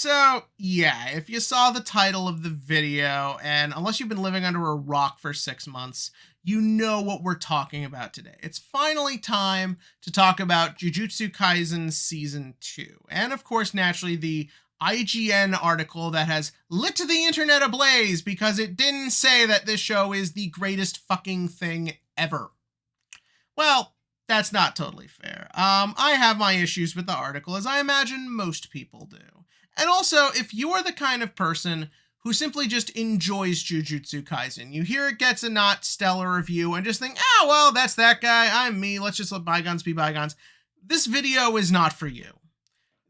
So, yeah, if you saw the title of the video, and unless you've been living under a rock for 6 months, you know what we're talking about today. It's finally time to talk about Jujutsu Kaisen Season 2. And of course, naturally, the IGN article that has lit the internet ablaze because it didn't say that this show is the greatest fucking thing ever. Well, that's not totally fair. I have my issues with the article, as I imagine most people do. And also, if you are the kind of person who simply just enjoys Jujutsu Kaisen, you hear it gets a not stellar review and just think, oh, well, that's that guy, I'm me, let's just let bygones be bygones. This video is not for you.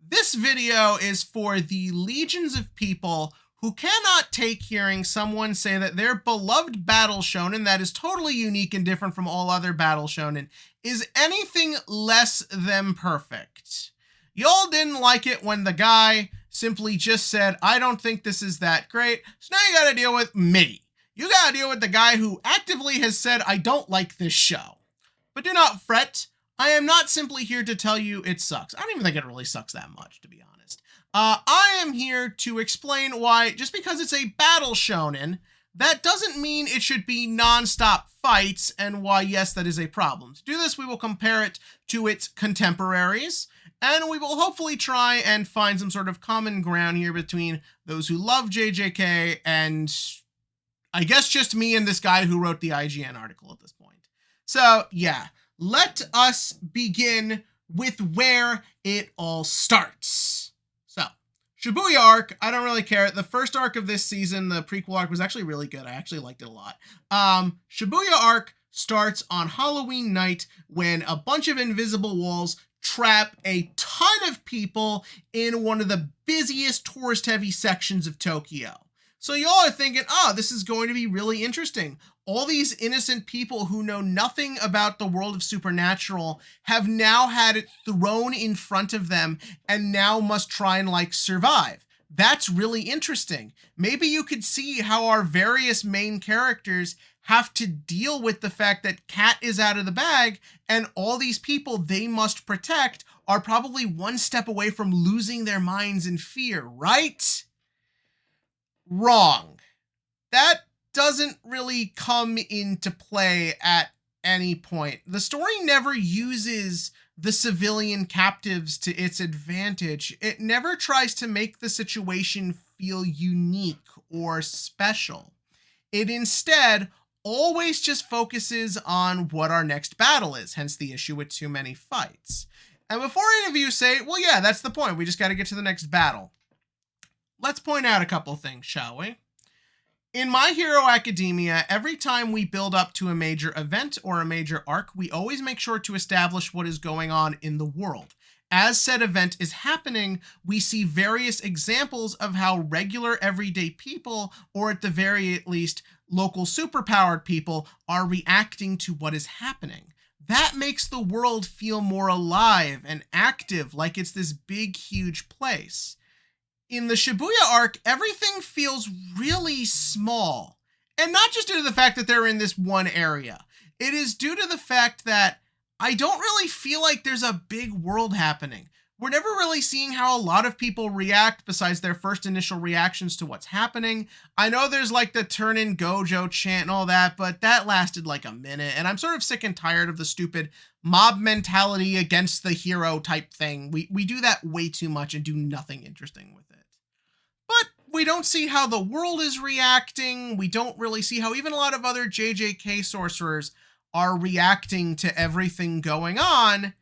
This video is for the legions of people who cannot take hearing someone say that their beloved battle shonen that is totally unique and different from all other battle shonen is anything less than perfect. Y'all didn't like it when the guy simply just said, I don't think this is that great, so now you gotta deal with me. You gotta deal with the guy who actively has said, I don't like this show. But do not fret, I am not simply here to tell you it sucks. I don't even think it really sucks that much, to be honest. I am here to explain why, just because it's a battle shonen, that doesn't mean it should be non-stop fights, and why, yes, that is a problem. To do this, we will compare it to its contemporaries, and we will hopefully try and find some sort of common ground here between those who love JJK and, I guess, just me and this guy who wrote the IGN article at this point. So, yeah, let us begin with where it all starts. So, Shibuya arc, I don't really care. The first arc of this season, the prequel arc, was actually really good. I actually liked it a lot. Shibuya arc starts on Halloween night when a bunch of invisible walls trap a ton of people in one of the busiest tourist-heavy sections of Tokyo. So y'all are thinking, oh, this is going to be really interesting. All these innocent people who know nothing about the world of supernatural have now had it thrown in front of them and now must try and survive. That's really interesting. Maybe you could see how our various main characters have to deal with the fact that Cat is out of the bag and all these people they must protect are probably one step away from losing their minds in fear, right? Wrong. That doesn't really come into play at any point. The story never uses the civilian captives to its advantage. It never tries to make the situation feel unique or special. It instead always just focuses on what our next battle is, hence the issue with too many fights. And before any of you say, well, yeah, that's the point, we just got to get to the next battle, let's point out a couple things, shall we? In My Hero Academia, every time we build up to a major event or a major arc, we always make sure to establish what is going on in the world. As said event is happening, we see various examples of how regular everyday people, or at the very least, local superpowered people, are reacting to what is happening. That makes the world feel more alive and active, like it's this big, huge place. In the Shibuya arc, everything feels really small. And not just due to the fact that they're in this one area. It is due to the fact that I don't really feel like there's a big world happening. We're never really seeing how a lot of people react besides their first initial reactions to what's happening. I know there's the turn in Gojo chant and all that, but that lasted a minute. And I'm sort of sick and tired of the stupid mob mentality against the hero type thing. We do that way too much and do nothing interesting with it. But we don't see how the world is reacting. We don't really see how even a lot of other JJK sorcerers are reacting to everything going on.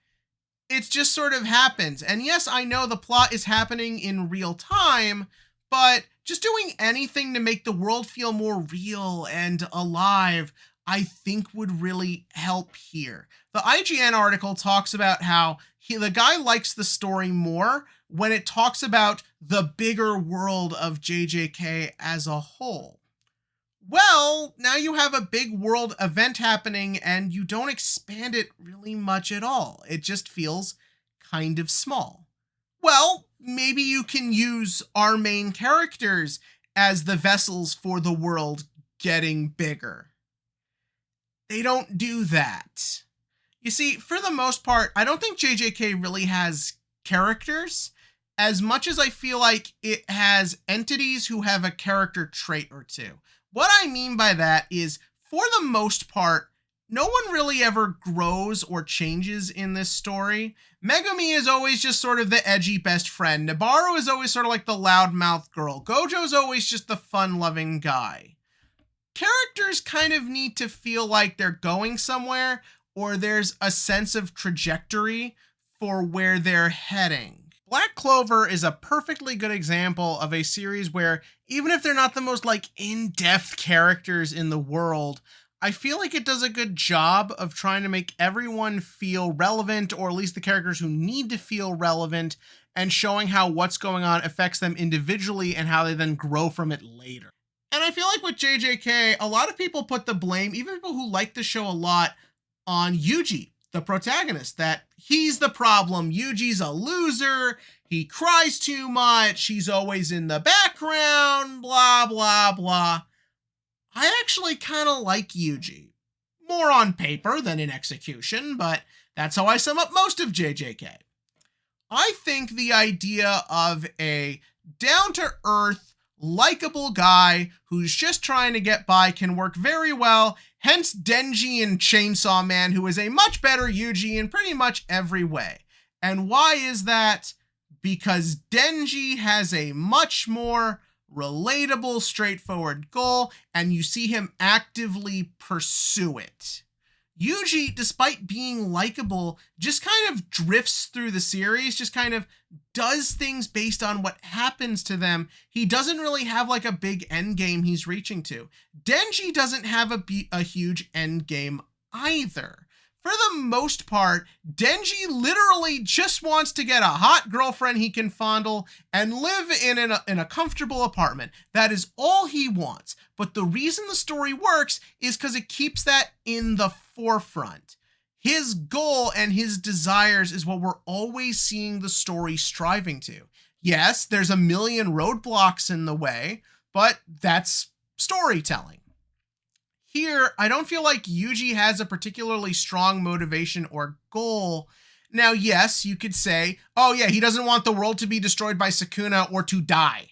It just sort of happens. And yes, I know the plot is happening in real time, but just doing anything to make the world feel more real and alive, I think would really help here. The IGN article talks about how the guy likes the story more when it talks about the bigger world of JJK as a whole. Well, now you have a big world event happening and you don't expand it really much at all. It just feels kind of small. Well, maybe you can use our main characters as the vessels for the world getting bigger. They don't do that. You see, for the most part, I don't think JJK really has characters. as much as I feel like it has entities who have a character trait or two. What I mean by that is, for the most part, no one really ever grows or changes in this story. Megumi is always just sort of the edgy best friend. Nabaru is always sort of like the loudmouth girl. Gojo's always just the fun-loving guy. Characters kind of need to feel like they're going somewhere, or there's a sense of trajectory for where they're heading. Black Clover is a perfectly good example of a series where, even if they're not the most like in-depth characters in the world, I feel like it does a good job of trying to make everyone feel relevant, or at least the characters who need to feel relevant, and showing how what's going on affects them individually and how they then grow from it later. And I feel like with JJK, a lot of people put the blame, even people who like the show a lot, on Yuji, the protagonist, that he's the problem. Yuji's a loser. He cries too much. He's always in the background, blah, blah, blah. I actually kind of like Yuji. More on paper than in execution, but that's how I sum up most of JJK. I think the idea of a down-to-earth, likable guy who's just trying to get by can work very well, hence Denji and Chainsaw Man, who is a much better Yuji in pretty much every way. And why is that? Because Denji has a much more relatable, straightforward goal, and you see him actively pursue it. Yuji, despite being likable, just kind of drifts through the series, just kind of does things based on what happens to them. He doesn't really have like a big end game he's reaching to. Denji doesn't have a huge end game either. For the most part, Denji literally just wants to get a hot girlfriend he can fondle and live in a comfortable apartment. That is all he wants. But the reason the story works is because it keeps that in the forefront. His goal and his desires is what we're always seeing the story striving to. Yes, there's a million roadblocks in the way, but that's storytelling. Here, I don't feel like Yuji has a particularly strong motivation or goal. Now, yes, you could say, oh yeah, he doesn't want the world to be destroyed by Sukuna or to die.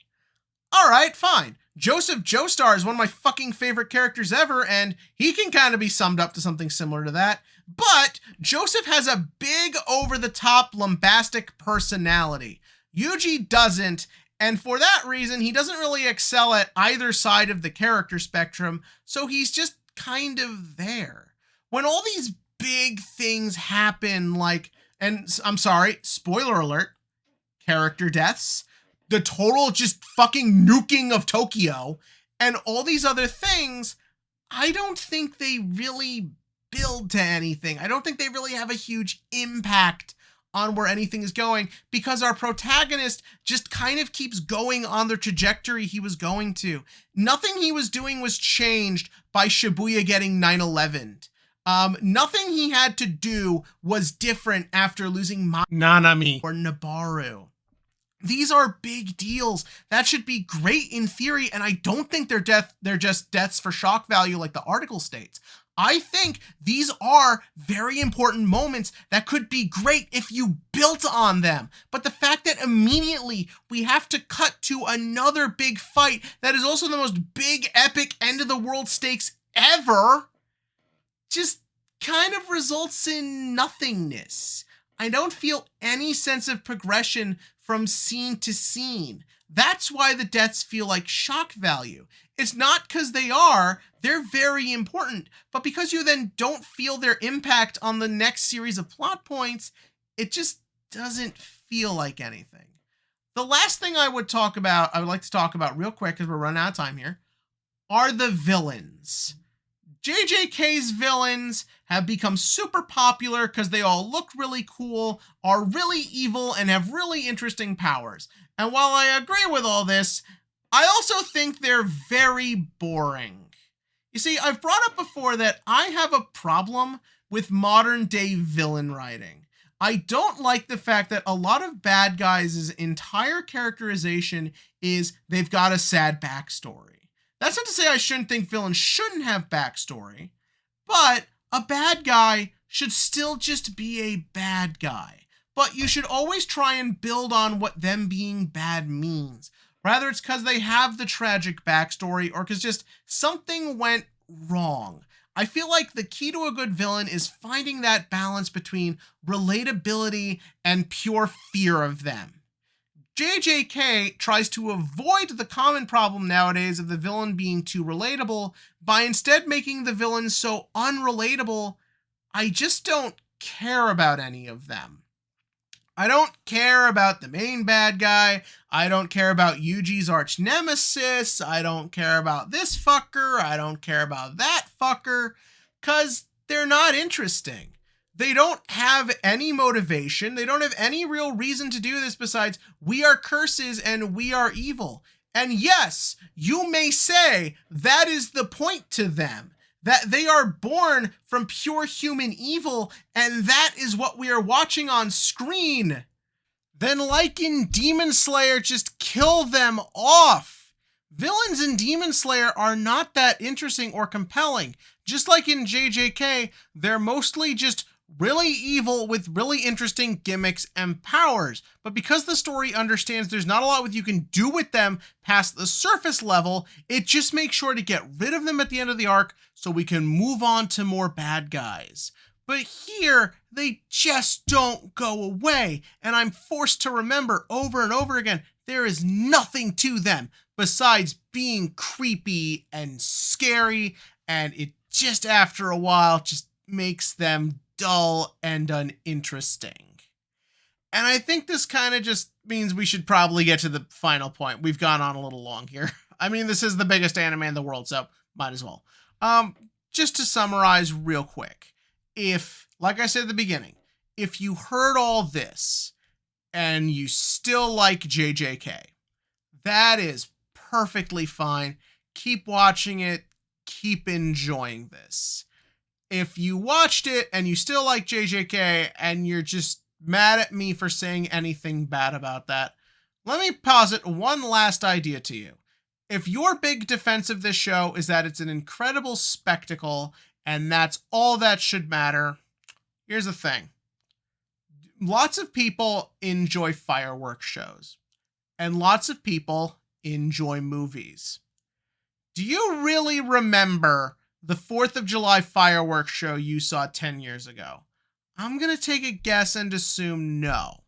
All right, fine. Joseph Joestar is one of my fucking favorite characters ever, and he can kind of be summed up to something similar to that. But Joseph has a big, over-the-top, lambastic personality. Yuji doesn't, and for that reason, he doesn't really excel at either side of the character spectrum, so he's just kind of there. When all these big things happen, like, and I'm sorry, spoiler alert, character deaths, the total just fucking nuking of Tokyo, and all these other things, I don't think they really build to anything. I don't think they really have a huge impact on where anything is going, because our protagonist just kind of keeps going on the trajectory he was going to. Nothing he was doing was changed by Shibuya getting 9/11. Nothing he had to do was different after losing Nanami or Nabaru. These are big deals. That should be great in theory, and I don't think they're just deaths for shock value like the article states. I think these are very important moments that could be great if you built on them. But the fact that immediately we have to cut to another big fight that is also the most big, epic, end-of-the-world stakes ever just kind of results in nothingness. I don't feel any sense of progression from scene to scene. That's why the deaths feel like shock value. It's not because they're very important, but because you then don't feel their impact on the next series of plot points, it just doesn't feel like anything. The last thing I would like to talk about real quick, because we're running out of time here, are the villains. JJK's villains have become super popular because they all look really cool, are really evil, and have really interesting powers. And while I agree with all this, I also think they're very boring. You see, I've brought up before that I have a problem with modern day villain writing. I don't like the fact that a lot of bad guys' entire characterization is they've got a sad backstory. That's not to say I shouldn't think villains shouldn't have backstory, but a bad guy should still just be a bad guy. but you should always try and build on what them being bad means. Rather, it's because they have the tragic backstory or because just something went wrong. I feel like the key to a good villain is finding that balance between relatability and pure fear of them. JJK tries to avoid the common problem nowadays of the villain being too relatable by instead making the villain so unrelatable, I just don't care about any of them. I don't care about the main bad guy. I don't care about Yuji's arch nemesis. I don't care about this fucker. I don't care about that fucker. Because they're not interesting. They don't have any motivation. They don't have any real reason to do this besides we are curses and we are evil. And yes, you may say that is the point to them. That they are born from pure human evil, and that is what we are watching on screen. Then, like in Demon Slayer, just kill them off. Villains in Demon Slayer are not that interesting or compelling. Just like in JJK, they're mostly just really evil with really interesting gimmicks and powers. But because the story understands there's not a lot you can do with them past the surface level, it just makes sure to get rid of them at the end of the arc so we can move on to more bad guys. But here, they just don't go away, and I'm forced to remember over and over again, there is nothing to them besides being creepy and scary, and it just after a while just makes them dull and uninteresting. And I think this kind of just means we should probably get to the final point. We've gone on a little long here. I mean, this is the biggest anime in the world, so might as well. Just to summarize real quick, if, like I said at the beginning, if you heard all this and you still like JJK, that is perfectly fine. Keep watching it. Keep enjoying this. If you watched it and you still like JJK and you're just mad at me for saying anything bad about that, let me posit one last idea to you. If your big defense of this show is that it's an incredible spectacle and that's all that should matter, here's the thing. Lots of people enjoy fireworks shows, and lots of people enjoy movies. Do you really remember the 4th of July fireworks show you saw 10 years ago? I'm going to take a guess and assume no.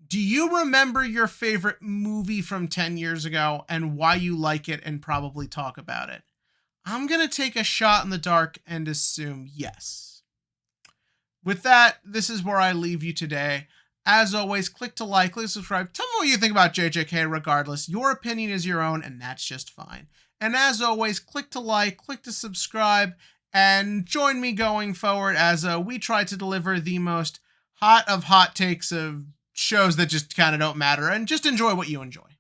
Do you remember your favorite movie from 10 years ago and why you like it and probably talk about it? I'm going to take a shot in the dark and assume yes. With that, this is where I leave you today. As always, click to like, click to subscribe. Tell me what you think about JJK regardless. Your opinion is your own, and that's just fine. And as always, click to like, click to subscribe, and join me going forward as we try to deliver the most hot of hot takes of shows that just kind of don't matter, and just enjoy what you enjoy.